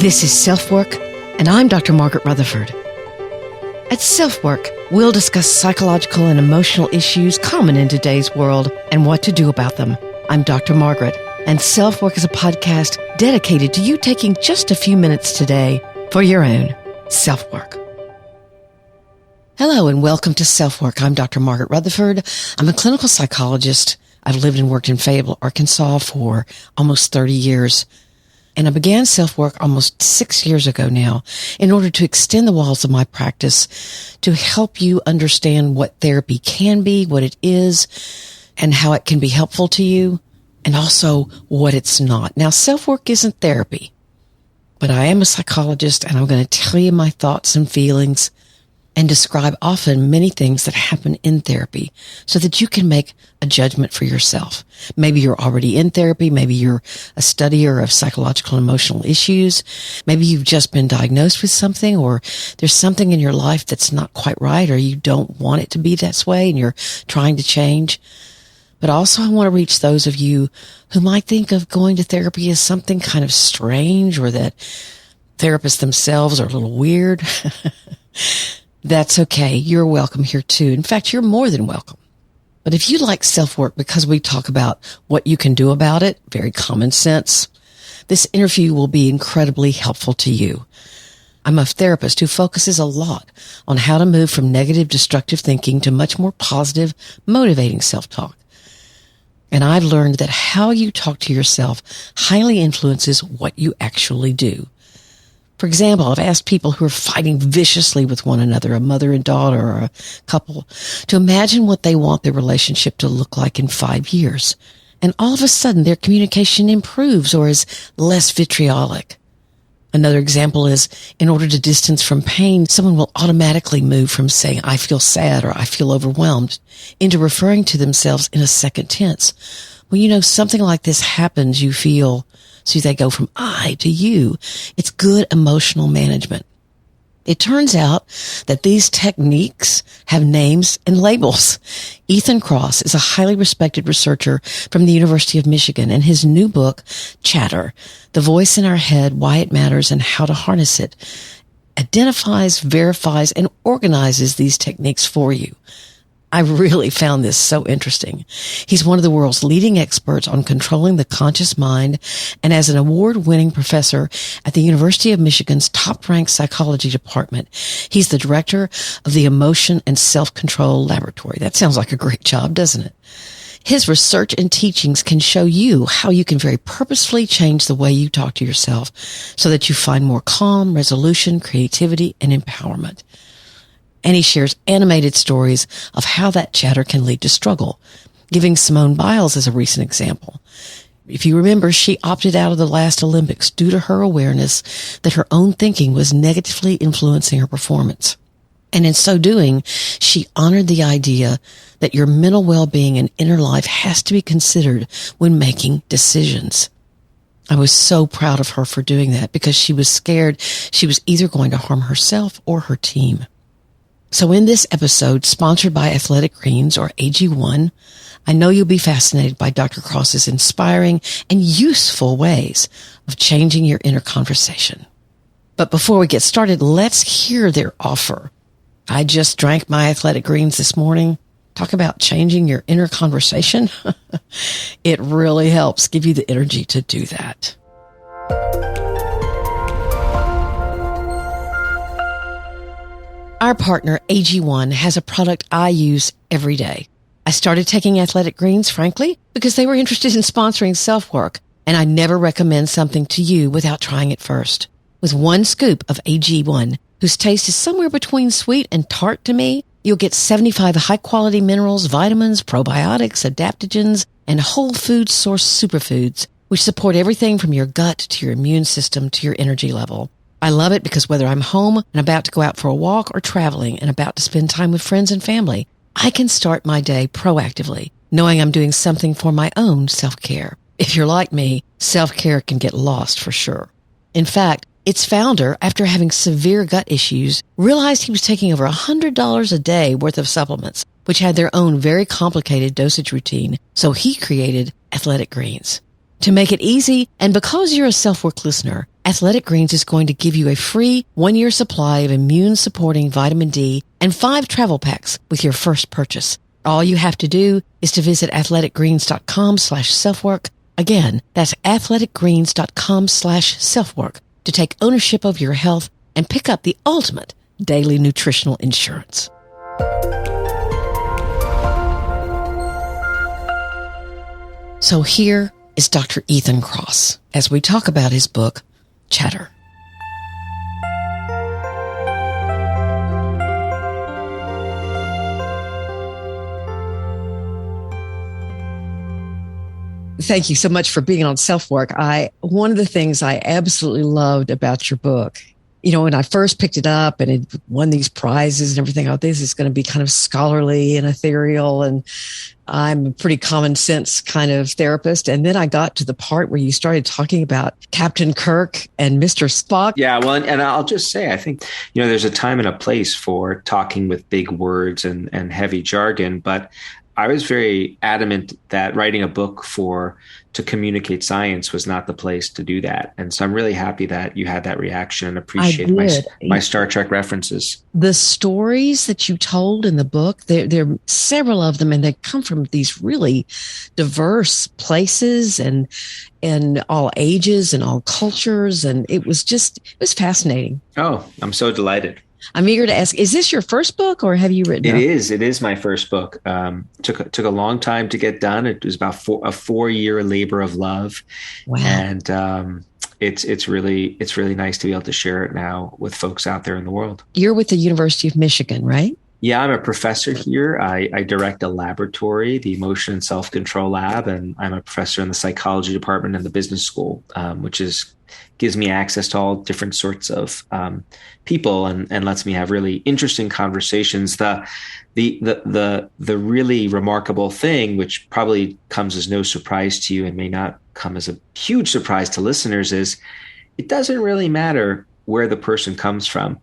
This is SelfWork, and I'm Dr. Margaret Rutherford. At SelfWork, we'll discuss psychological and emotional issues common in today's world and what to do about them. I'm Dr. Margaret, and SelfWork is a podcast dedicated to you taking just a few minutes today for your own self-work. Hello, and welcome to SelfWork. I'm Dr. Margaret Rutherford. I'm a clinical psychologist. I've lived and worked in Fayetteville, Arkansas for almost 30 years. And I began self-work almost 6 years ago now in order to extend the walls of my practice to help you understand what therapy can be, what it is, and how it can be helpful to you, and also what it's not. Now, self-work isn't therapy, but I am a psychologist, and I'm going to tell you my thoughts and feelings and describe often many things that happen in therapy so that you can make a judgment for yourself. Maybe you're already in therapy. Maybe you're a studier of psychological and emotional issues. Maybe you've just been diagnosed with something, or there's something in your life that's not quite right, or you don't want it to be that way and you're trying to change. But also I want to reach those of you who might think of going to therapy as something kind of strange, or that therapists themselves are a little weird. That's okay. You're welcome here too. In fact, you're more than welcome. But if you like self-work because we talk about what you can do about it, very common sense, this interview will be incredibly helpful to you. I'm a therapist who focuses a lot on how to move from negative, destructive thinking to much more positive, motivating self-talk. And I've learned that how you talk to yourself highly influences what you actually do. For example, I've asked people who are fighting viciously with one another, a mother and daughter or a couple, to imagine what they want their relationship to look like in 5 years. And all of a sudden, their communication improves or is less vitriolic. Another example is, in order to distance from pain, someone will automatically move from saying, I feel sad or I feel overwhelmed, into referring to themselves in a second tense. When you know something like this happens, you feel, so they go from I to you. It's good emotional management. It turns out that these techniques have names and labels. Ethan Kross is a highly respected researcher from the University of Michigan, and his new book, Chatter, The Voice in Our Head, Why It Matters and How to Harness It, identifies, verifies, and organizes these techniques for you. I really found this so interesting. He's one of the world's leading experts on controlling the conscious mind, and as an award-winning professor at the University of Michigan's top-ranked psychology department, he's the director of the Emotion and Self-Control Laboratory. That sounds like a great job, doesn't it? His research and teachings can show you how you can very purposefully change the way you talk to yourself so that you find more calm, resolution, creativity, and empowerment. And he shares animated stories of how that chatter can lead to struggle, giving Simone Biles as a recent example. If you remember, she opted out of the last Olympics due to her awareness that her own thinking was negatively influencing her performance. And in so doing, she honored the idea that your mental well-being and inner life has to be considered when making decisions. I was so proud of her for doing that because she was scared she was either going to harm herself or her team. So in this episode, sponsored by Athletic Greens, or AG1, I know you'll be fascinated by Dr. Kross's inspiring and useful ways of changing your inner conversation. But before we get started, let's hear their offer. I just drank my Athletic Greens this morning. Talk about changing your inner conversation. It really helps give you the energy to do that. Our partner, AG1, has a product I use every day. I started taking Athletic Greens, frankly, because they were interested in sponsoring self-work, and I never recommend something to you without trying it first. With one scoop of AG1, whose taste is somewhere between sweet and tart to me, you'll get 75 high-quality minerals, vitamins, probiotics, adaptogens, and whole food source superfoods, which support everything from your gut to your immune system to your energy level. I love it because whether I'm home and about to go out for a walk or traveling and about to spend time with friends and family, I can start my day proactively, knowing I'm doing something for my own self-care. If you're like me, self-care can get lost for sure. In fact, its founder, after having severe gut issues, realized he was taking over $100 a day worth of supplements, which had their own very complicated dosage routine, so he created Athletic Greens. To make it easy, and because you're a SelfWork listener, Athletic Greens is going to give you a free 1-year supply of immune-supporting vitamin D and 5 travel packs with your first purchase. All you have to do is to visit athleticgreens.com/selfwork. Again, that's athleticgreens.com/selfwork to take ownership of your health and pick up the ultimate daily nutritional insurance. So here is Dr. Ethan Kross as we talk about his book, Chatter. Thank you so much for being on SelfWork. One of the things I absolutely loved about your book, when I first picked it up and it won these prizes and everything, I thought this is going to be kind of scholarly and ethereal, and I'm a pretty common sense kind of therapist. And then I got to the part where you started talking about Captain Kirk and Mr. Spock. Yeah, well, and I'll just say, I think, there's a time and a place for talking with big words and heavy jargon, but I was very adamant that writing a book to communicate science was not the place to do that. And so I'm really happy that you had that reaction and appreciate my Star Trek references. The stories that you told in the book, there are several of them, and they come from these really diverse places and all ages and all cultures. And it was fascinating. Oh, I'm so delighted. I'm eager to ask, is this your first book or have you written it? It is my first book. Took a long time to get done. It was about a 4-year labor of love. Wow. And it's really nice to be able to share it now with folks out there in the world. You're with the University of Michigan, right? Yeah, I'm a professor here. I direct a laboratory, the Emotion and Self-Control Lab, and I'm a professor in the psychology department in the business school, which gives me access to all different sorts of people and lets me have really interesting conversations. The really remarkable thing, which probably comes as no surprise to you and may not come as a huge surprise to listeners, is it doesn't really matter where the person comes from.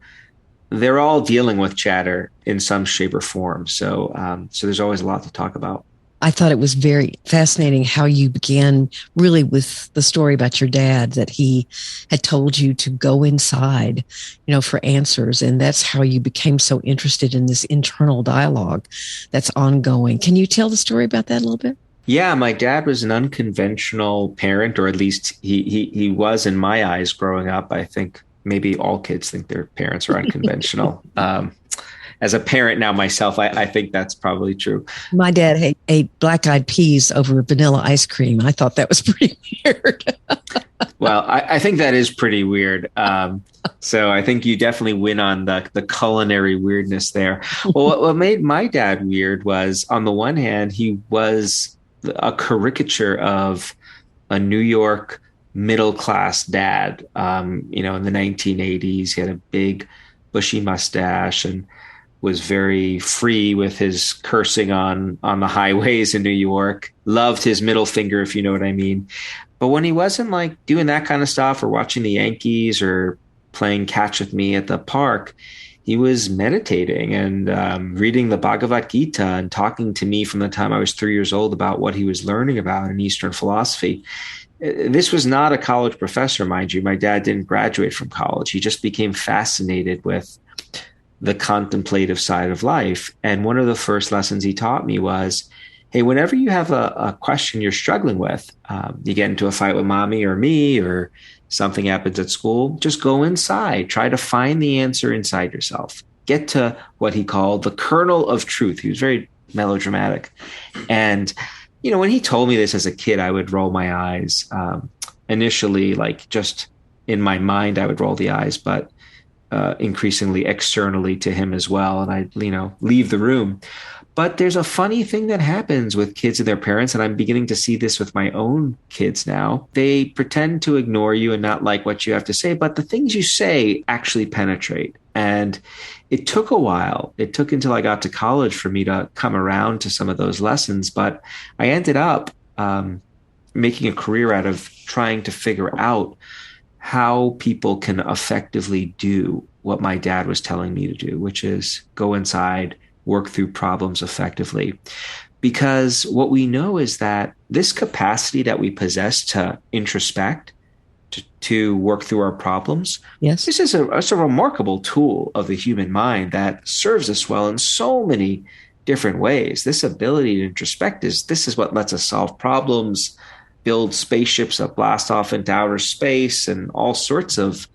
They're all dealing with chatter in some shape or form. So there's always a lot to talk about. I thought it was very fascinating how you began really with the story about your dad, that he had told you to go inside, for answers. And that's how you became so interested in this internal dialogue that's ongoing. Can you tell the story about that a little bit? Yeah, my dad was an unconventional parent, or at least he was in my eyes growing up. I think maybe all kids think their parents are unconventional. As a parent now myself, I think that's probably true. My dad ate black-eyed peas over vanilla ice cream. I thought that was pretty weird. Well, I think that is pretty weird. So I think you definitely win on the culinary weirdness there. Well, what made my dad weird was, on the one hand, he was a caricature of a New York middle-class dad. In the 1980s, he had a big bushy mustache and was very free with his cursing on the highways in New York, loved his middle finger, if you know what I mean. But when he wasn't doing that kind of stuff or watching the Yankees or playing catch with me at the park, he was meditating and reading the Bhagavad Gita and talking to me from the time I was 3 years old about what he was learning about in Eastern philosophy. This was not a college professor, mind you. My dad didn't graduate from college. He just became fascinated with the contemplative side of life. And one of the first lessons he taught me was, hey, whenever you have a question you're struggling with, you get into a fight with mommy or me, or something happens at school, just go inside. Try to find the answer inside yourself. Get to what he called the kernel of truth. He was very melodramatic. And, when he told me this as a kid, I would roll my eyes. Initially, just in my mind, I would roll the eyes, but increasingly externally to him as well. And I, leave the room. But there's a funny thing that happens with kids and their parents, and I'm beginning to see this with my own kids now. They pretend to ignore you and not like what you have to say, but the things you say actually penetrate. And it took a while. It took until I got to college for me to come around to some of those lessons. But I ended up making a career out of trying to figure out how people can effectively do what my dad was telling me to do, which is go inside, work through problems effectively. because what we know is that this capacity that we possess to introspect, to work through our problems, Yes. this is it's a remarkable tool of the human mind that serves us well in so many different ways. This ability to introspect this is what lets us solve problems, build spaceships that blast off into outer space, and all sorts of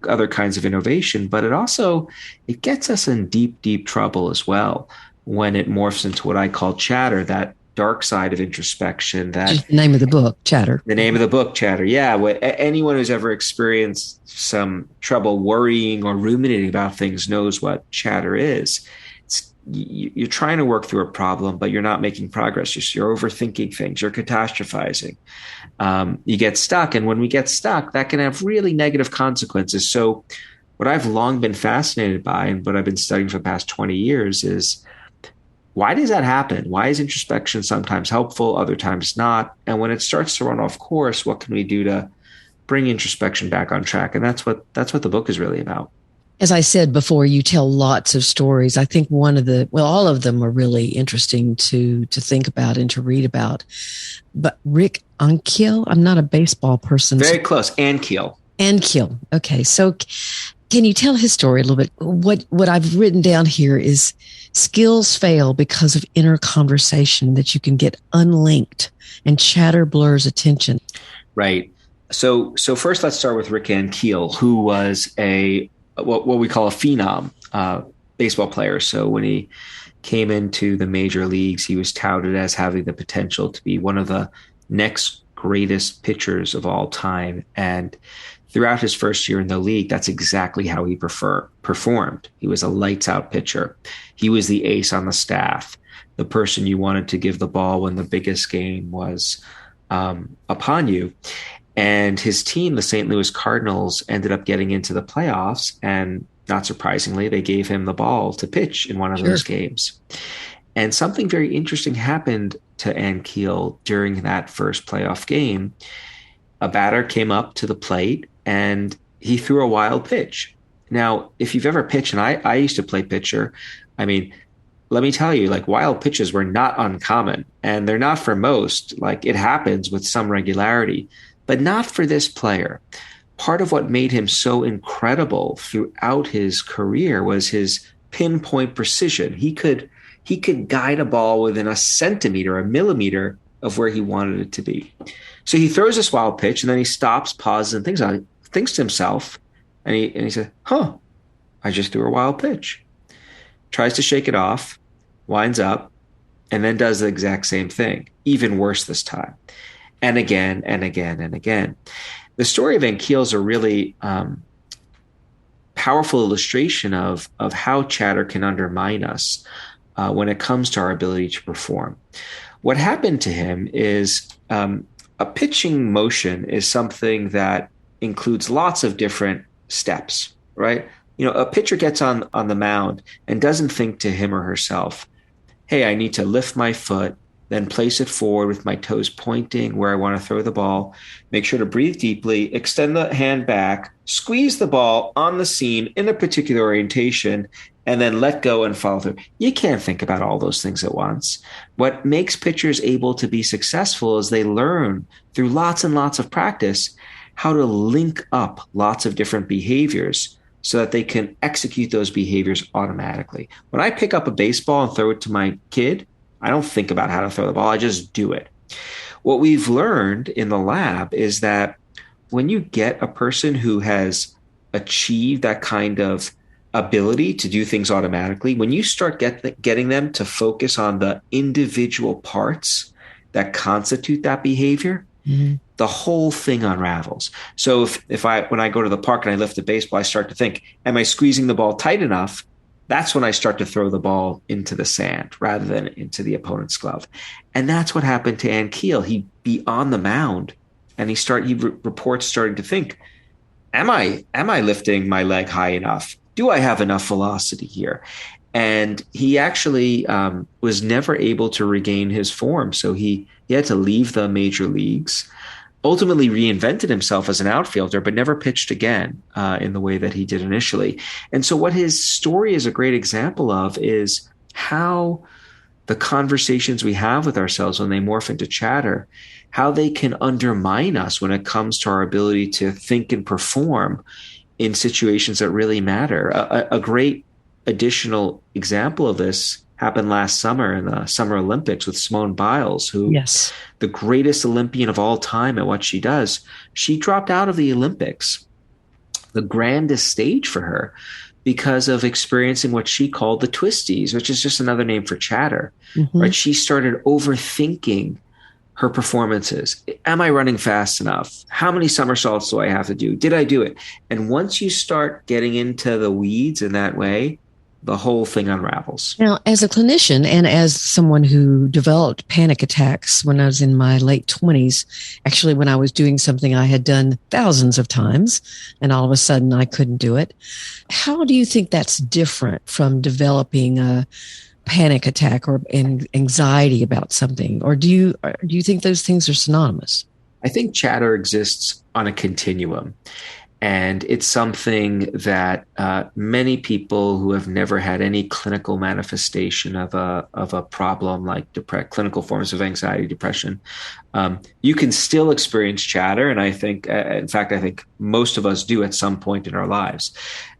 other kinds of innovation. But it gets us in deep, deep trouble as well when it morphs into what I call chatter, that dark side of introspection. That Just the name of the book, Chatter. the name of the book, Chatter. Yeah. Anyone who's ever experienced some trouble worrying or ruminating about things knows what chatter is. You're trying to work through a problem, but you're not making progress. You're overthinking things. You're catastrophizing. You get stuck. And when we get stuck, that can have really negative consequences. So what I've long been fascinated by and what I've been studying for the past 20 years is, why does that happen? Why is introspection sometimes helpful, other times not? And when it starts to run off course, what can we do to bring introspection back on track? And that's what the book is really about. As I said before, you tell lots of stories. I think all of them are really interesting to think about and to read about. But Rick Ankiel, I'm not a baseball person. Very close. Ankiel. Ankiel. Okay. So can you tell his story a little bit? What I've written down here is skills fail because of inner conversation that you can get unlinked, and chatter blurs attention. Right. So first let's start with Rick Ankiel, who was what we call a phenom baseball player. So when he came into the major leagues, he was touted as having the potential to be one of the next greatest pitchers of all time. And throughout his first year in the league, that's exactly how he performed. He was a lights out pitcher. He was the ace on the staff, the person you wanted to give the ball when the biggest game was upon you. And his team, the St. Louis Cardinals, ended up getting into the playoffs. And not surprisingly, they gave him the ball to pitch in one of those games. And something very interesting happened to Ankiel during that first playoff game. A batter came up to the plate and he threw a wild pitch. Now, if you've ever pitched, and I used to play pitcher, I mean, let me tell you, like, wild pitches were not uncommon, and they're not for most. Like, it happens with some regularity, but not for this player. Part of what made him so incredible throughout his career was his pinpoint precision. He could guide a ball within a centimeter, a millimeter of where he wanted it to be. So he throws this wild pitch, and then he stops, pauses, and thinks to himself, and he said, I just threw a wild pitch. Tries to shake it off, winds up, and then does the exact same thing, even worse this time. And again, and again, and again. The story of Ankiel is a really powerful illustration of how chatter can undermine us when it comes to our ability to perform. What happened to him is a pitching motion is something that includes lots of different steps, right? You know, a pitcher gets on the mound and doesn't think to him or herself, hey, I need to lift my foot, then place it forward with my toes pointing where I want to throw the ball. Make sure to breathe deeply, extend the hand back, squeeze the ball on the seam in a particular orientation, and then let go and follow through. You can't think about all those things at once. What makes pitchers able to be successful is they learn through lots and lots of practice how to link up lots of different behaviors so that they can execute those behaviors automatically. When I pick up a baseball and throw it to my kid, I don't think about how to throw the ball. I just do it. What we've learned in the lab is that when you get a person who has achieved that kind of ability to do things automatically, when you start getting them to focus on the individual parts that constitute that behavior, the whole thing unravels. So when I go to the park and I lift a baseball, I start to think, am I squeezing the ball tight enough? That's when I start to throw the ball into the sand rather than into the opponent's glove. And that's what happened to Ankiel. He'd be on the mound and he reports starting to think, am I lifting my leg high enough? Do I have enough velocity here? And he actually was never able to regain his form. So he had to leave the major leagues, ultimately reinvented himself as an outfielder, but never pitched again in the way that he did initially. And so what his story is a great example of is how the conversations we have with ourselves when they morph into chatter, how they can undermine us when it comes to our ability to think and perform in situations that really matter. A great additional example of this happened last summer in the Summer Olympics with Simone Biles, who, Yes. the greatest Olympian of all time at what she does, she dropped out of the Olympics, the grandest stage for her, because of experiencing what she called the twisties, which is just another name for chatter, Mm-hmm. right? She started overthinking her performances. Am I running fast enough? How many somersaults do I have to do? Did I do it? And once you start getting into the weeds in that way, the whole thing unravels. Now, as a clinician and as someone who developed panic attacks when I was in my late 20s, actually, when I was doing something I had done thousands of times and all of a sudden I couldn't do it, how do you think that's different from developing a panic attack or anxiety about something? Or do you think those things are synonymous? I think chatter exists on a continuum. And it's something that many people who have never had any clinical manifestation of a problem like clinical forms of anxiety, depression, you can still experience chatter. And I think, in fact, I think most of us do at some point in our lives.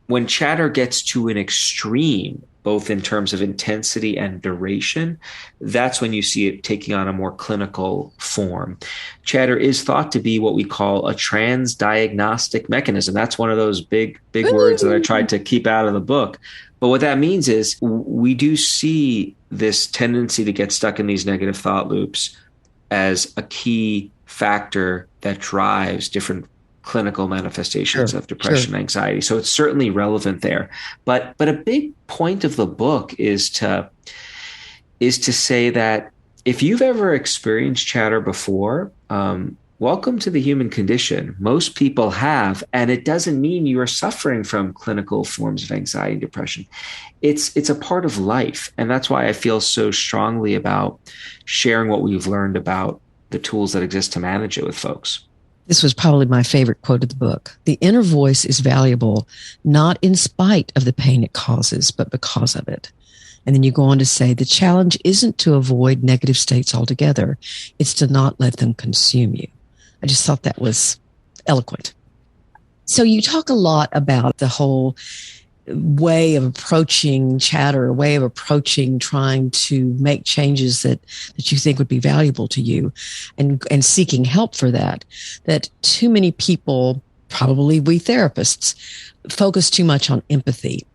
When chatter gets to an extreme, both in terms of intensity and duration, that's when you see it taking on a more clinical form. Chatter is thought to be what we call a transdiagnostic mechanism. That's one of those big words that I tried to keep out of the book. But what that means is we do see this tendency to get stuck in these negative thought loops as a key factor that drives different clinical manifestations of depression, anxiety. So it's certainly relevant there. But a big point of the book is to say that if you've ever experienced chatter before, welcome to the human condition. Most people have, and it doesn't mean you are suffering from clinical forms of anxiety and depression. It's a part of life. And that's why I feel so strongly about sharing what we've learned about the tools that exist to manage it with folks. This was probably my favorite quote of the book. The inner voice is valuable, not in spite of the pain it causes, but because of it. And then you go on to say the challenge isn't to avoid negative states altogether. It's to not let them consume you. I just thought that was eloquent. So you talk a lot about the whole way of approaching chatter, a way of approaching trying to make changes that you think would be valuable to you and seeking help for that too many people, probably we therapists, focus too much on empathy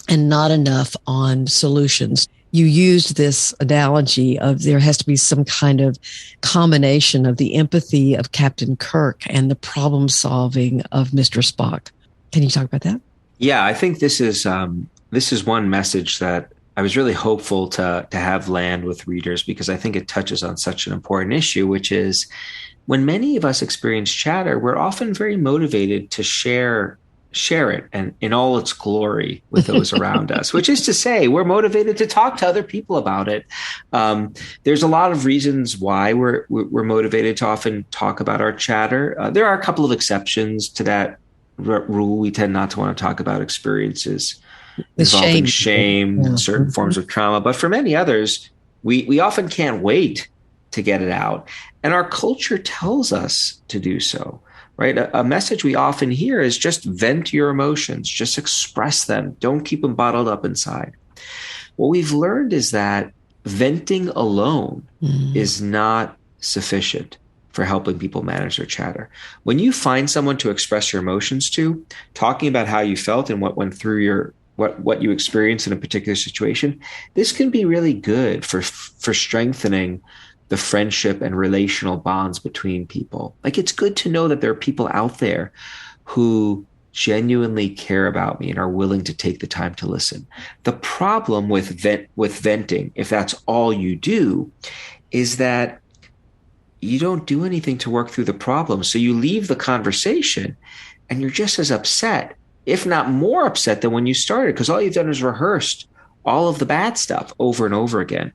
and not enough on solutions. You used this analogy of there has to be some kind of combination of the empathy of Captain Kirk and the problem solving of Mr. Spock. Can you talk about that? Yeah, I think this is one message that I was really hopeful to have land with readers, because I think it touches on such an important issue, which is when many of us experience chatter, we're often very motivated to share it and in all its glory with those around us, which is to say we're motivated to talk to other people about it. There's a lot of reasons why we're motivated to often talk about our chatter. There are a couple of exceptions to that rule. We tend not to want to talk about experiences involving shame and certain forms of trauma. But for many others, we often can't wait to get it out. And our culture tells us to do so, right? A message we often hear is just vent your emotions, just express them. Don't keep them bottled up inside. What we've learned is that venting alone is not sufficient for helping people manage their chatter. When you find someone to express your emotions to, talking about how you felt and what went through what you experienced in a particular situation, this can be really good for strengthening the friendship and relational bonds between people. Like, it's good to know that there are people out there who genuinely care about me and are willing to take the time to listen. The problem with venting, if that's all you do, is that you don't do anything to work through the problem. So you leave the conversation and you're just as upset, if not more upset than when you started, because all you've done is rehearsed all of the bad stuff over and over again.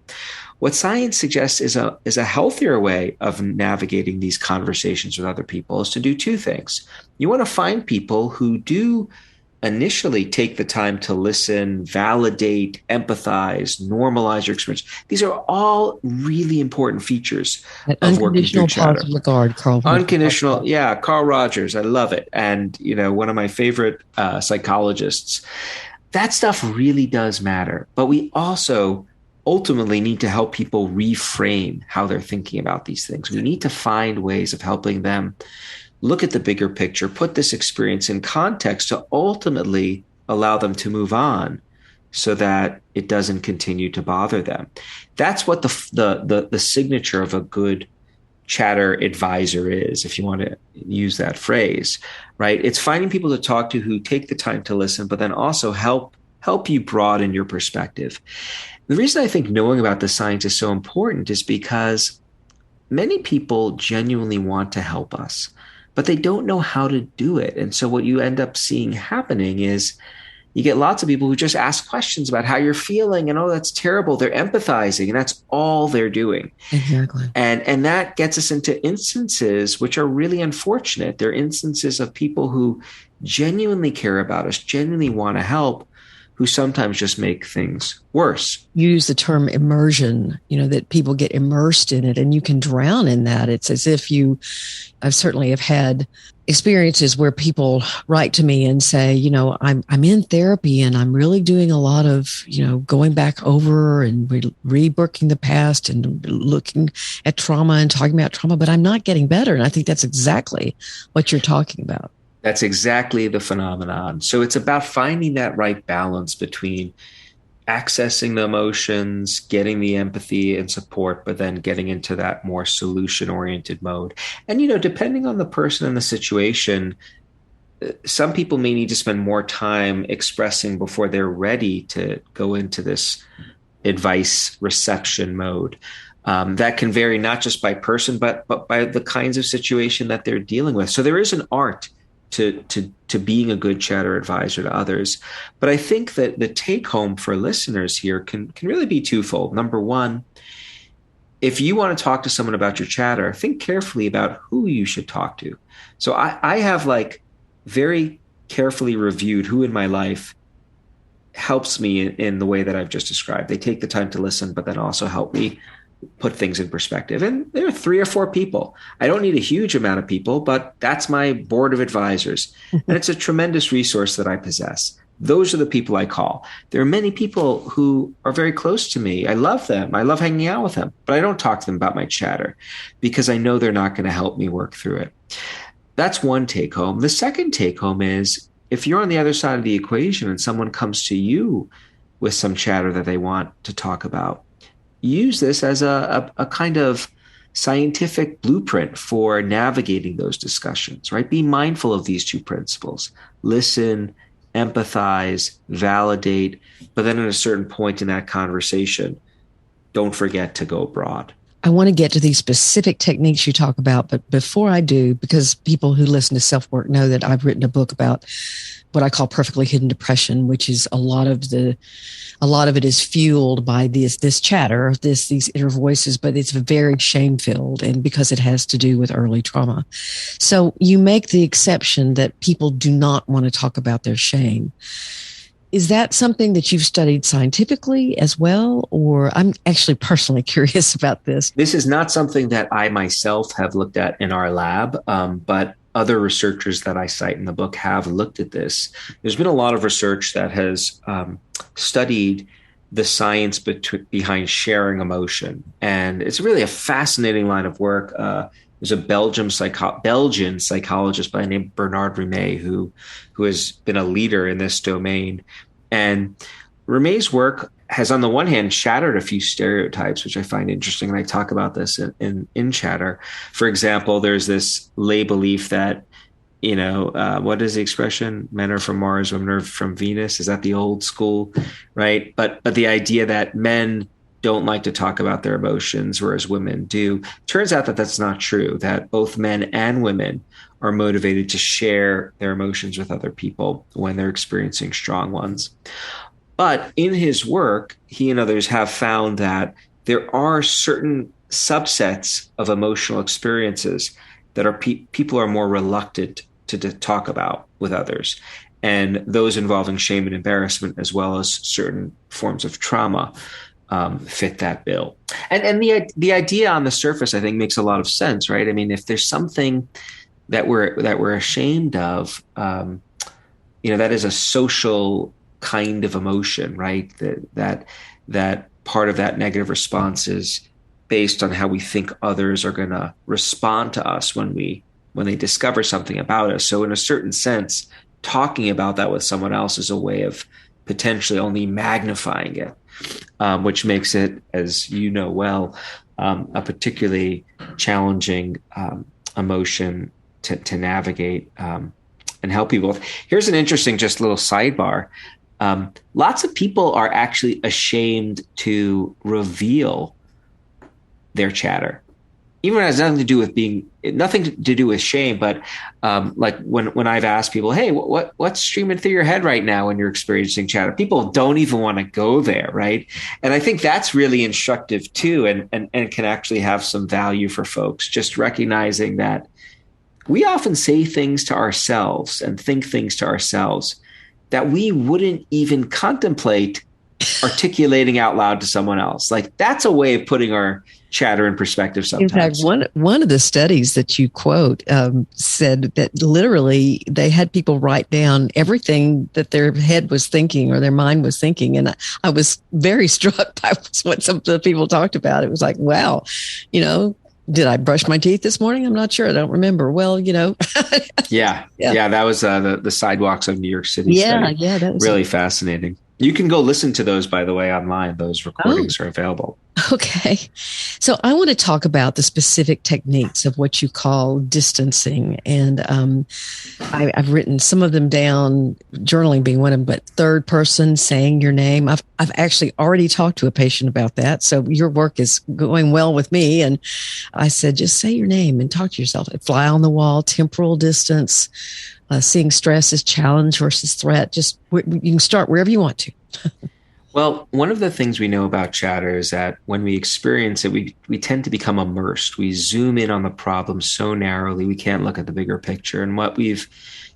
What science suggests is a healthier way of navigating these conversations with other people is to do two things. You want to find people who do initially take the time to listen, validate, empathize, normalize your experience. These are all really important features That of working through unconditional chatter. positive regard, Carl. Unconditional, yeah, Carl Rogers, I love it. And, one of my favorite psychologists. That stuff really does matter. But we also ultimately need to help people reframe how they're thinking about these things. We need to find ways of helping them look at the bigger picture, put this experience in context to ultimately allow them to move on so that it doesn't continue to bother them. That's what the signature of a good chatter advisor is, if you want to use that phrase, right? It's finding people to talk to who take the time to listen, but then also help you broaden your perspective. The reason I think knowing about the science is so important is because many people genuinely want to help us, but they don't know how to do it. And so what you end up seeing happening is you get lots of people who just ask questions about how you're feeling and, oh, that's terrible. They're empathizing, and that's all they're doing. Exactly. And that gets us into instances which are really unfortunate. They're instances of people who genuinely care about us, genuinely want to help, who sometimes just make things worse. You use the term immersion, that people get immersed in it and you can drown in that. It's as if I've certainly have had experiences where people write to me and say, I'm in therapy and I'm really doing a lot of, going back over and reworking the past and looking at trauma and talking about trauma, but I'm not getting better. And I think that's exactly what you're talking about. That's exactly the phenomenon. So it's about finding that right balance between accessing the emotions, getting the empathy and support, but then getting into that more solution-oriented mode. And, depending on the person and the situation, some people may need to spend more time expressing before they're ready to go into this advice reception mode. That can vary not just by person, but by the kinds of situation that they're dealing with. So there is an art to being a good chatter advisor to others. But I think that the take home for listeners here can really be twofold. Number one, if you want to talk to someone about your chatter, think carefully about who you should talk to. So I have very carefully reviewed who in my life helps me in the way that I've just described. They take the time to listen, but then also help me put things in perspective. And there are 3 or 4 people. I don't need a huge amount of people, but that's my board of advisors. And it's a tremendous resource that I possess. Those are the people I call. There are many people who are very close to me. I love them. I love hanging out with them, but I don't talk to them about my chatter because I know they're not going to help me work through it. That's one take home. The second take home is if you're on the other side of the equation and someone comes to you with some chatter that they want to talk about, use this as a kind of scientific blueprint for navigating those discussions, right? Be mindful of these 2 principles. Listen, empathize, validate, but then at a certain point in that conversation, don't forget to go broad. I want to get to these specific techniques you talk about, but before I do, because people who listen to SelfWork know that I've written a book about what I call perfectly hidden depression, which is a lot of it is fueled by this chatter, these inner voices, but it's very shame-filled, and because it has to do with early trauma. So you make the exception that people do not want to talk about their shame. Is that something that you've studied scientifically as well? Or I'm actually personally curious about this. This is not something that I myself have looked at in our lab, but other researchers that I cite in the book have looked at this. There's been a lot of research that has studied the science behind sharing emotion. And it's really a fascinating line of work. There's a Belgian psychologist by the name Bernard Rimet who has been a leader in this domain. And Rimet's work has, on the one hand, shattered a few stereotypes, which I find interesting. And I talk about this in Chatter. For example, there's this lay belief that, what is the expression? Men are from Mars, women are from Venus. Is that the old school, right? But the idea that men don't like to talk about their emotions, whereas women do. Turns out that that's not true, that both men and women are motivated to share their emotions with other people when they're experiencing strong ones. But in his work, he and others have found that there are certain subsets of emotional experiences that are people are more reluctant to talk about with others. and those involving shame and embarrassment, as well as certain forms of trauma, fit that bill. And the idea on the surface, I think, makes a lot of sense, right? I mean, if there's something that we're ashamed of, that is a social kind of emotion, right? That part of that negative response is based on how we think others are going to respond to us when they discover something about us. So in a certain sense, talking about that with someone else is a way of potentially only magnifying it, which makes it, as you know well, a particularly challenging emotion to navigate and help people with. Here's an interesting just little sidebar. Lots of people are actually ashamed to reveal their chatter, even when it has nothing to do with shame. But like when I've asked people, hey, what's streaming through your head right now when you're experiencing chatter? People don't even want to go there, right? And I think that's really instructive too, and can actually have some value for folks, just recognizing that we often say things to ourselves and think things to ourselves that we wouldn't even contemplate articulating out loud to someone else. Like, that's a way of putting our chatter in perspective sometimes. In fact, one of the studies that you quote said that literally they had people write down everything that their head was thinking or their mind was thinking. And I was very struck by what some of the people talked about. It was like, wow, did I brush my teeth this morning? I'm not sure. I don't remember. Well, Yeah. That was the Sidewalks of New York City study. Yeah. That was really fascinating. You can go listen to those, by the way, online. Those recordings are available. Okay. So I want to talk about the specific techniques of what you call distancing. And I've written some of them down, journaling being one of them, but third person, saying your name. I've actually already talked to a patient about that. So your work is going well with me. And I said, just say your name and talk to yourself. Fly on the wall, temporal distance, seeing stress as challenge versus threat. Just you can start wherever you want to. Well, one of the things we know about chatter is that when we experience it, we tend to become immersed. We zoom in on the problem so narrowly, we can't look at the bigger picture. And what we've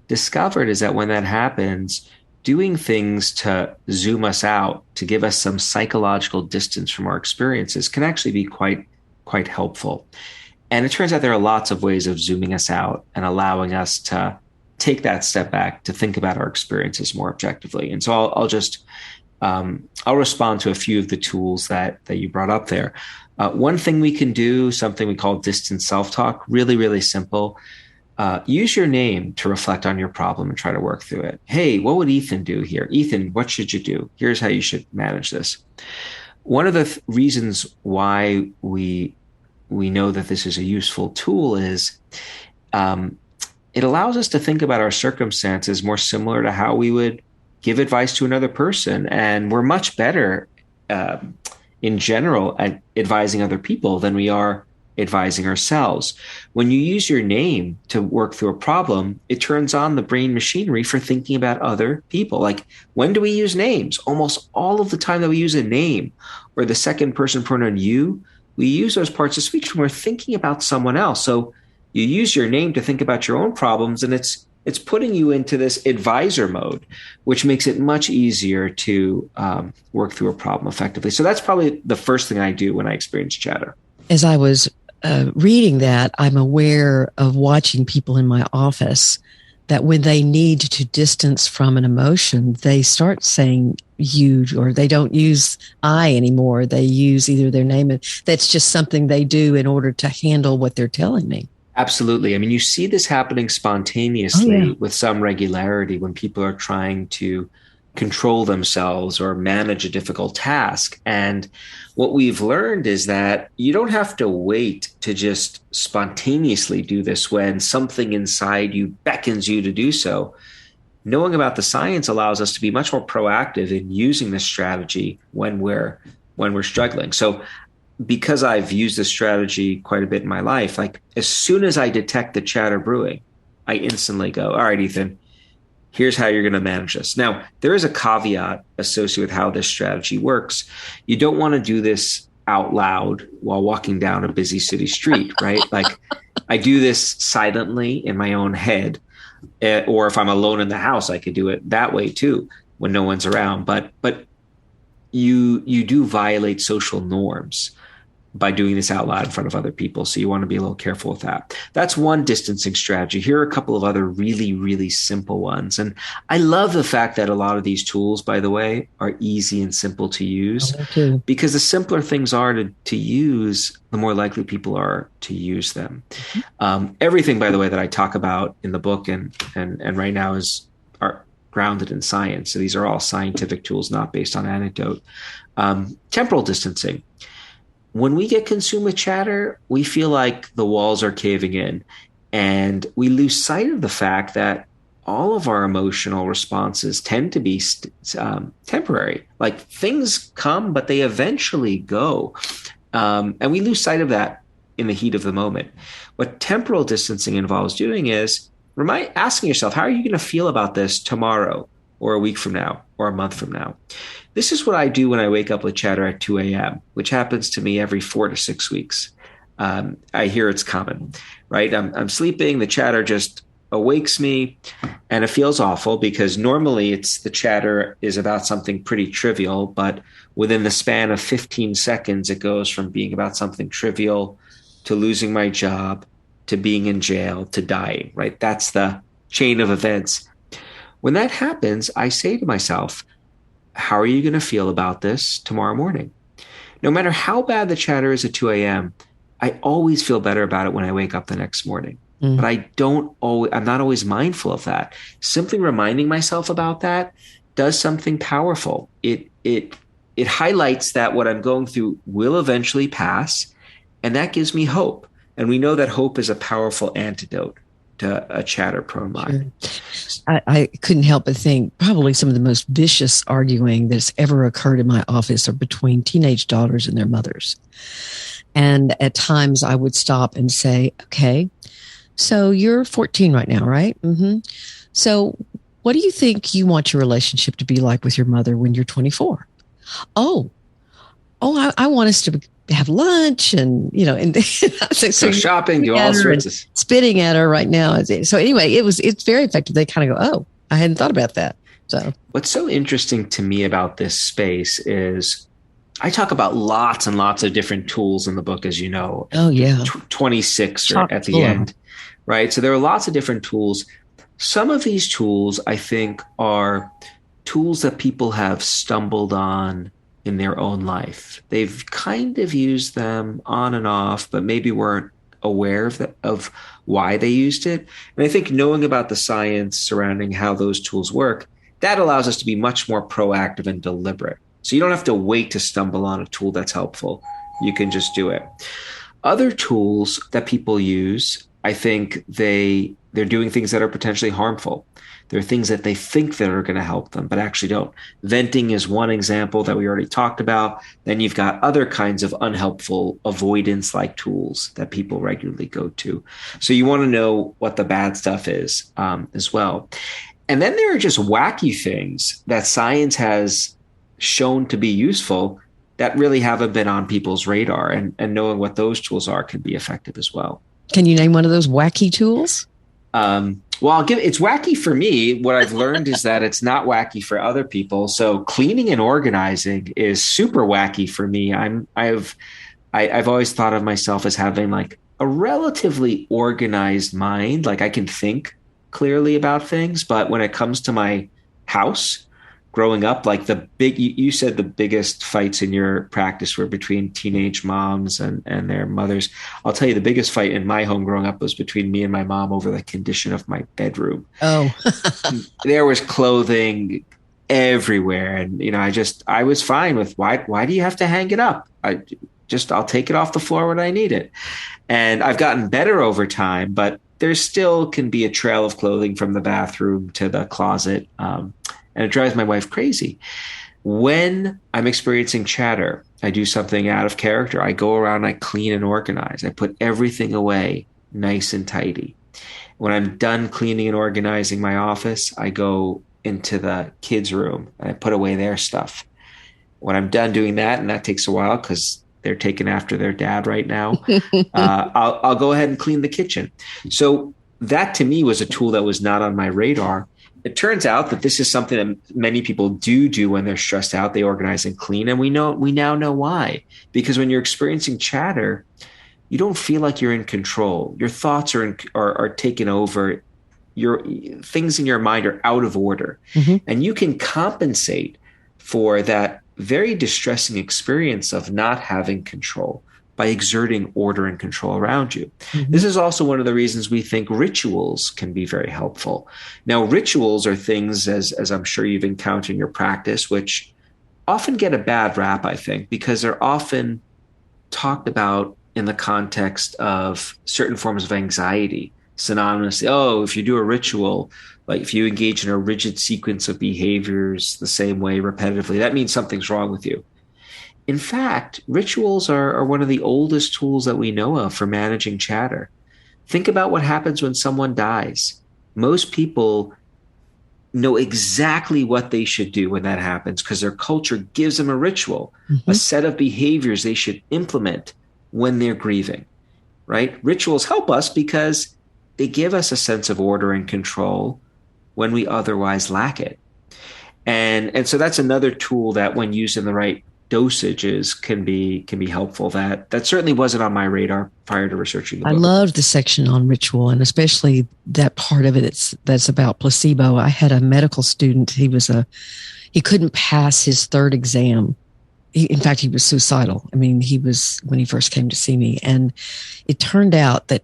discovered is that when that happens, doing things to zoom us out, to give us some psychological distance from our experiences, can actually be quite helpful. And it turns out there are lots of ways of zooming us out and allowing us to take that step back to think about our experiences more objectively. And so I'll respond to a few of the tools that you brought up there. One thing we can do, something we call distant self-talk, really, really simple. Use your name to reflect on your problem and try to work through it. Hey, what would Ethan do here? Ethan, what should you do? Here's how you should manage this. One of the reasons why we know that this is a useful tool is it allows us to think about our circumstances more similar to how we would give advice to another person. And we're much better in general at advising other people than we are advising ourselves. When you use your name to work through a problem, it turns on the brain machinery for thinking about other people. Like, when do we use names? Almost all of the time that we use a name or the second person pronoun you, we use those parts of speech when we're thinking about someone else. So you use your name to think about your own problems, and it's putting you into this advisor mode, which makes it much easier to work through a problem effectively. So that's probably the first thing I do when I experience chatter. As I was reading that, I'm aware of watching people in my office that when they need to distance from an emotion, they start saying you, or they don't use I anymore. They use either their name. And that's just something they do in order to handle what they're telling me. Absolutely. I mean, you see this happening spontaneously with some regularity when people are trying to control themselves or manage a difficult task. And what we've learned is that you don't have to wait to just spontaneously do this when something inside you beckons you to do so. Knowing about the science allows us to be much more proactive in using this strategy when we're struggling. So because I've used this strategy quite a bit in my life, like as soon as I detect the chatter brewing, I instantly go, all right, Ethan, here's how you're going to manage this. Now, there is a caveat associated with how this strategy works. You don't want to do this out loud while walking down a busy city street, right? Like, I do this silently in my own head. Or if I'm alone in the house, I could do it that way too when no one's around. But you do violate social norms by doing this out loud in front of other people. So you want to be a little careful with that. That's one distancing strategy. Here are a couple of other really, really simple ones. And I love the fact that a lot of these tools, by the way, are easy and simple to use, because the simpler things are to use, the more likely people are to use them. Everything, by the way, that I talk about in the book and right now are grounded in science. So these are all scientific tools, not based on anecdote. Temporal distancing. When we get consumed with chatter, we feel like the walls are caving in, and we lose sight of the fact that all of our emotional responses tend to be temporary. Like, things come, but they eventually go. And we lose sight of that in the heat of the moment. What temporal distancing involves doing is asking yourself, how are you going to feel about this tomorrow, or a week from now, or a month from now? This is what I do when I wake up with chatter at 2 a.m., which happens to me every 4 to 6 weeks. I hear it's common, right? I'm sleeping, the chatter just awakes me, and it feels awful, because normally the chatter is about something pretty trivial, but within the span of 15 seconds, it goes from being about something trivial to losing my job, to being in jail, to dying, right? That's the chain of events. When that happens, I say to myself, how are you going to feel about this tomorrow morning? No matter how bad the chatter is at 2 a.m., I always feel better about it when I wake up the next morning. But I'm not always mindful of that. Simply reminding myself about that does something powerful. It highlights that what I'm going through will eventually pass, and that gives me hope. And we know that hope is a powerful antidote to a chatter-prone mind. Sure. I couldn't help but think probably some of the most vicious arguing that's ever occurred in my office are between teenage daughters and their mothers. And at times I would stop and say, okay, so you're 14 right now, right? Mm-hmm. So what do you think you want your relationship to be like with your mother when you're 24? I want us to have lunch and, and so shopping, do all sorts of spitting at her right now. So anyway, it's very effective. They kind of go, oh, I hadn't thought about that. So what's so interesting to me about this space is I talk about lots and lots of different tools in the book, as you know. Oh, yeah. 26 at the end, right? So there are lots of different tools. Some of these tools, I think, are tools that people have stumbled on in their own life. They've kind of used them on and off, but maybe weren't aware of why they used it. And I think knowing about the science surrounding how those tools work, that allows us to be much more proactive and deliberate. So you don't have to wait to stumble on a tool that's helpful. You can just do it. Other tools that people use, I think they're doing things that are potentially harmful. There are things that they think that are going to help them, but actually don't. Venting is one example that we already talked about. Then you've got other kinds of unhelpful avoidance-like tools that people regularly go to. So you want to know what the bad stuff is as well. And then there are just wacky things that science has shown to be useful that really haven't been on people's radar. And knowing what those tools are can be effective as well. Can you name one of those wacky tools? Well, it's wacky for me. What I've learned is that it's not wacky for other people. So cleaning and organizing is super wacky for me. I've always thought of myself as having like a relatively organized mind. Like I can think clearly about things, but when it comes to my house, growing up, like you said the biggest fights in your practice were between teenage moms and their mothers. I'll tell you, the biggest fight in my home growing up was between me and my mom over the condition of my bedroom. Oh, there was clothing everywhere. And, I was fine with why do you have to hang it up? I'll take it off the floor when I need it. And I've gotten better over time, but there still can be a trail of clothing from the bathroom to the closet. And it drives my wife crazy. When I'm experiencing chatter, I do something out of character. I go around, I clean and organize. I put everything away nice and tidy. When I'm done cleaning and organizing my office, I go into the kids' room and I put away their stuff. When I'm done doing that, and that takes a while because they're taking after their dad right now, I'll go ahead and clean the kitchen. So that to me was a tool that was not on my radar. It turns out that this is something that many people do when they're stressed out. They organize and clean, and we now know why. Because when you're experiencing chatter, you don't feel like you're in control. Your thoughts are taken over. Your things in your mind are out of order, and you can compensate for that very distressing experience of not having control by exerting order and control around you. This is also one of the reasons we think rituals can be very helpful. Now, rituals are things, as I'm sure you've encountered in your practice, which often get a bad rap, I think, because they're often talked about in the context of certain forms of anxiety, synonymously. Oh, if you do a ritual, like if you engage in a rigid sequence of behaviors the same way repetitively, that means something's wrong with you. In fact, rituals are one of the oldest tools that we know of for managing chatter. Think about what happens when someone dies. Most people know exactly what they should do when that happens because their culture gives them a ritual, a set of behaviors they should implement when they're grieving, right? Rituals help us because they give us a sense of order and control when we otherwise lack it. And so that's another tool that when used in the right dosages can be helpful. That certainly wasn't on my radar prior to researching the book. I loved the section on ritual, and especially that part of it that's about placebo. I had a medical student. He couldn't pass his third exam. In fact, he was suicidal. I mean, when he first came to see me, and it turned out that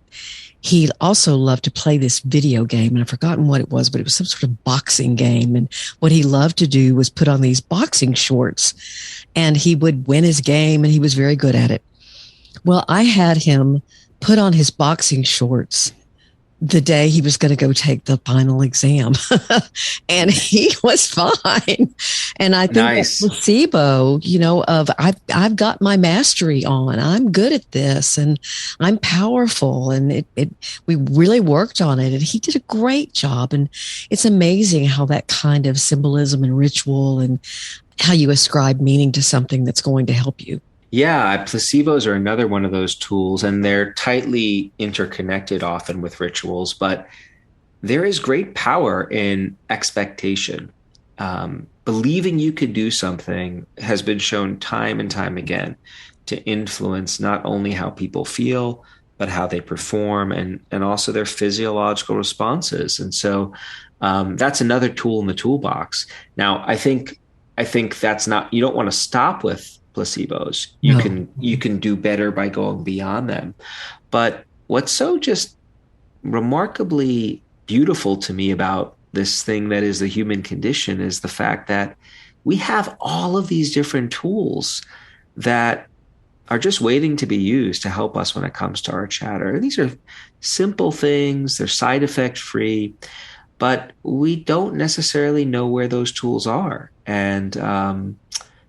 he also loved to play this video game, and I've forgotten what it was, but it was some sort of boxing game. And what he loved to do was put on these boxing shorts, and he would win his game, and he was very good at it. Well, I had him put on his boxing shorts the day he was going to go take the final exam. And he was fine. And I think that placebo, I've got my mastery on, I'm good at this and I'm powerful. And we really worked on it, and he did a great job. And it's amazing how that kind of symbolism and ritual and how you ascribe meaning to something that's going to help you. Yeah, placebos are another one of those tools, and they're tightly interconnected often with rituals, but there is great power in expectation. Believing you could do something has been shown time and time again to influence not only how people feel, but how they perform and also their physiological responses. And so that's another tool in the toolbox. Now, I think that's not, you don't want to stop with placebos. You can do better by going beyond them. But what's so just remarkably beautiful to me about this thing that is the human condition is the fact that we have all of these different tools that are just waiting to be used to help us when it comes to our chatter. These are simple things, they're side effect free, but we don't necessarily know where those tools are. And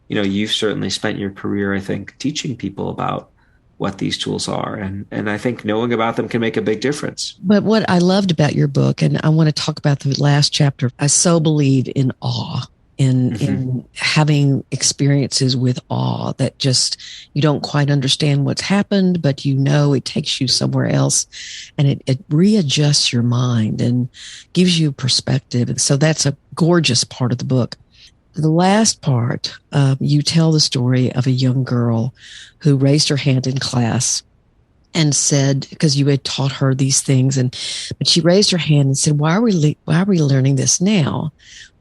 you've certainly spent your career, I think, teaching people about what these tools are. And I think knowing about them can make a big difference. But what I loved about your book, and I want to talk about the last chapter, I so believe in awe, in having experiences with awe that just, you don't quite understand what's happened, but it takes you somewhere else, and it readjusts your mind and gives you perspective. And so that's a gorgeous part of the book. The last part, you tell the story of a young girl who raised her hand in class and said, because you had taught her these things, but she raised her hand and said, why are we learning this now?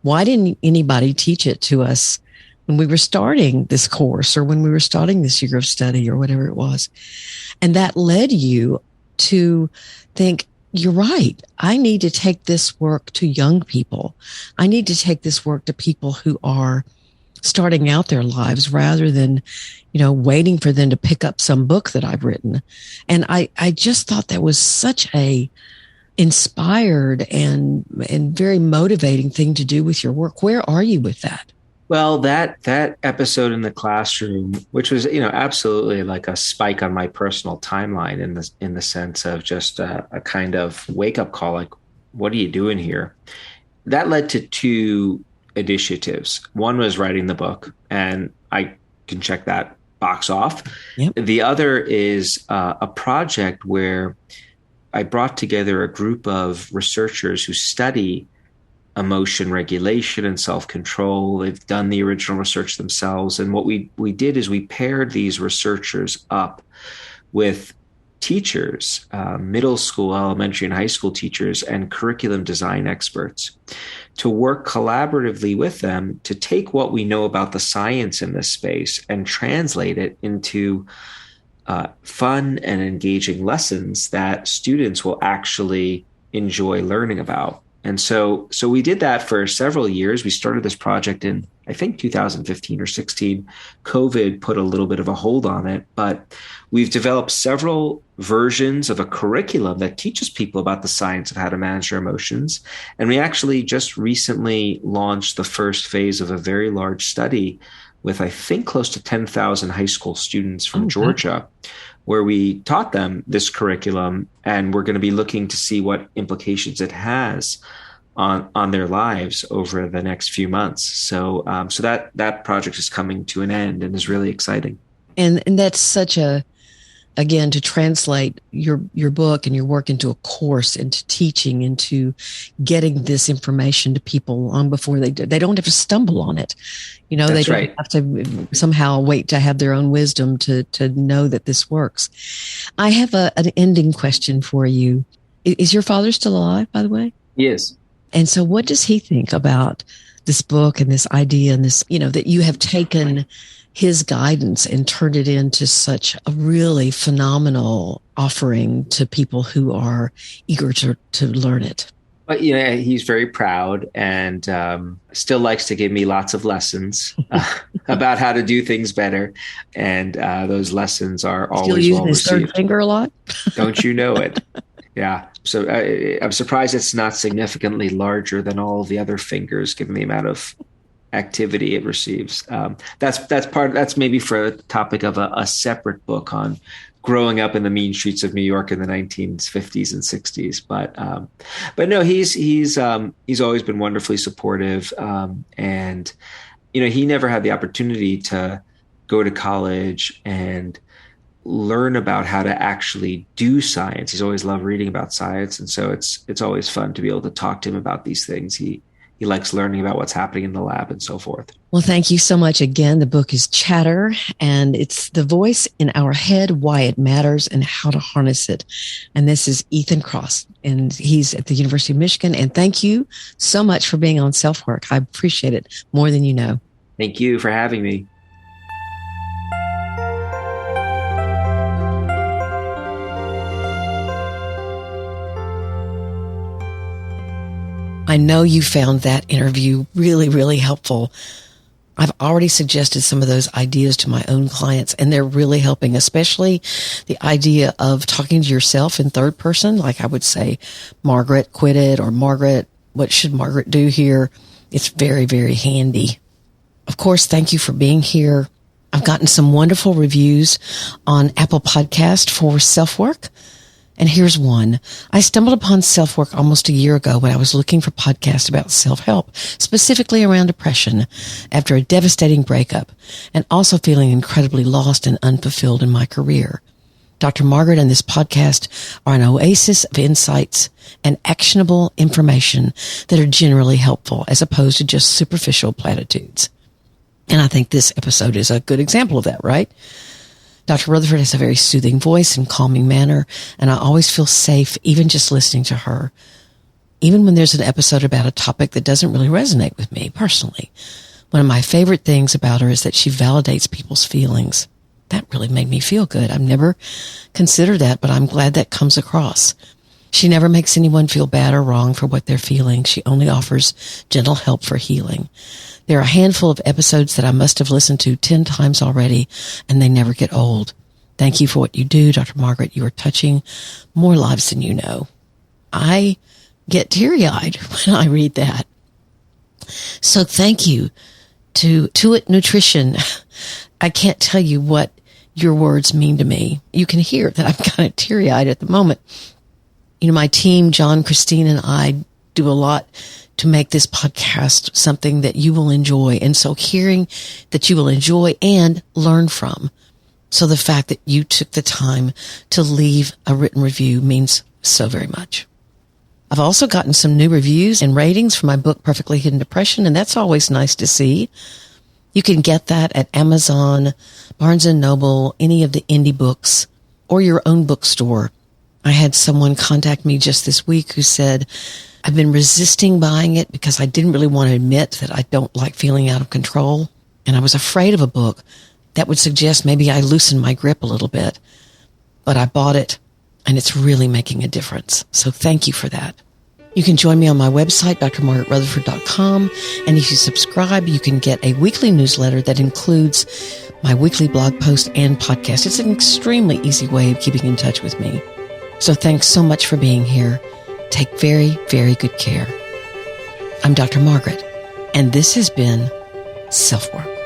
Why didn't anybody teach it to us when we were starting this course or when we were starting this year of study or whatever it was? And that led you to think, you're right. I need to take this work to young people. I need to take this work to people who are starting out their lives rather than, waiting for them to pick up some book that I've written. And I just thought that was such a inspired and very motivating thing to do with your work. Where are you with that? Well, that episode in the classroom, which was, absolutely like a spike on my personal timeline in the sense of just a kind of wake up call, like, what are you doing here? That led to two initiatives. One was writing the book, and I can check that box off. Yep. The other is a project where I brought together a group of researchers who study emotion regulation and self-control. They've done the original research themselves. And what we did is we paired these researchers up with teachers, middle school, elementary, and high school teachers, and curriculum design experts to work collaboratively with them to take what we know about the science in this space and translate it into fun and engaging lessons that students will actually enjoy learning about. And so we did that for several years. We started this project in, I think, 2015 or 16. COVID put a little bit of a hold on it, but we've developed several versions of a curriculum that teaches people about the science of how to manage their emotions. And we actually just recently launched the first phase of a very large study with, I think, close to 10,000 high school students from Georgia, where we taught them this curriculum, and we're going to be looking to see what implications it has on their lives over the next few months. So that project is coming to an end and is really exciting. And that's such again, to translate your book and your work into a course, into teaching, into getting this information to people long before they don't have to stumble on it. That's they don't right. have to somehow wait to have their own wisdom to know that this works. I have an ending question for you. Is your father still alive, by the way? He is. And so what does he think about this book and this idea and this, that you have taken his guidance and turned it into such a really phenomenal offering to people who are eager to learn it? But he's very proud and still likes to give me lots of lessons about how to do things better. And those lessons are always well received. Still using his third finger a lot? Don't you know it? Yeah. So I'm surprised it's not significantly larger than all of the other fingers, given the amount of activity it receives. That's maybe for a topic of a separate book on growing up in the mean streets of New York in the 1950s and 60s. But no, he's always been wonderfully supportive. And he never had the opportunity to go to college and learn about how to actually do science. He's always loved reading about science. And so it's always fun to be able to talk to him about these things. He likes learning about what's happening in the lab and so forth. Well, thank you so much. Again, the book is Chatter, and it's the voice in our head, why it matters, and how to harness it. And this is Ethan Kross, and he's at the University of Michigan. And thank you so much for being on SelfWork. I appreciate it more than you know. Thank you for having me. I know you found that interview really, really helpful. I've already suggested some of those ideas to my own clients, and they're really helping, especially the idea of talking to yourself in third person. Like I would say, Margaret, quit it, or Margaret, what should Margaret do here? It's very, very handy. Of course, thank you for being here. I've gotten some wonderful reviews on Apple Podcast for SelfWork. And here's one. I stumbled upon SelfWork almost a year ago when I was looking for podcasts about self-help, specifically around depression after a devastating breakup, and also feeling incredibly lost and unfulfilled in my career. Dr. Margaret and this podcast are an oasis of insights and actionable information that are generally helpful as opposed to just superficial platitudes. And I think this episode is a good example of that, right? Dr. Rutherford has a very soothing voice and calming manner, and I always feel safe even just listening to her, even when there's an episode about a topic that doesn't really resonate with me personally. One of my favorite things about her is that she validates people's feelings. That really made me feel good. I've never considered that, but I'm glad that comes across. She never makes anyone feel bad or wrong for what they're feeling. She only offers gentle help for healing. There are a handful of episodes that I must have listened to 10 times already, and they never get old. Thank you for what you do, Dr. Margaret. You are touching more lives than you know. I get teary-eyed when I read that. So thank you to It Nutrition. I can't tell you what your words mean to me. You can hear that I'm kind of teary-eyed at the moment. My team, John, Christine, and I do a lot to make this podcast something that you will enjoy. And so hearing that you will enjoy and learn from. So the fact that you took the time to leave a written review means so very much. I've also gotten some new reviews and ratings for my book, Perfectly Hidden Depression, and that's always nice to see. You can get that at Amazon, Barnes & Noble, any of the indie books, or your own bookstore. I had someone contact me just this week who said, I've been resisting buying it because I didn't really want to admit that I don't like feeling out of control. And I was afraid of a book that would suggest maybe I loosen my grip a little bit. But I bought it, and it's really making a difference. So thank you for that. You can join me on my website, drmargaretrutherford.com. And if you subscribe, you can get a weekly newsletter that includes my weekly blog post and podcast. It's an extremely easy way of keeping in touch with me. So thanks so much for being here. Take very, very good care. I'm Dr. Margaret, and this has been SelfWork.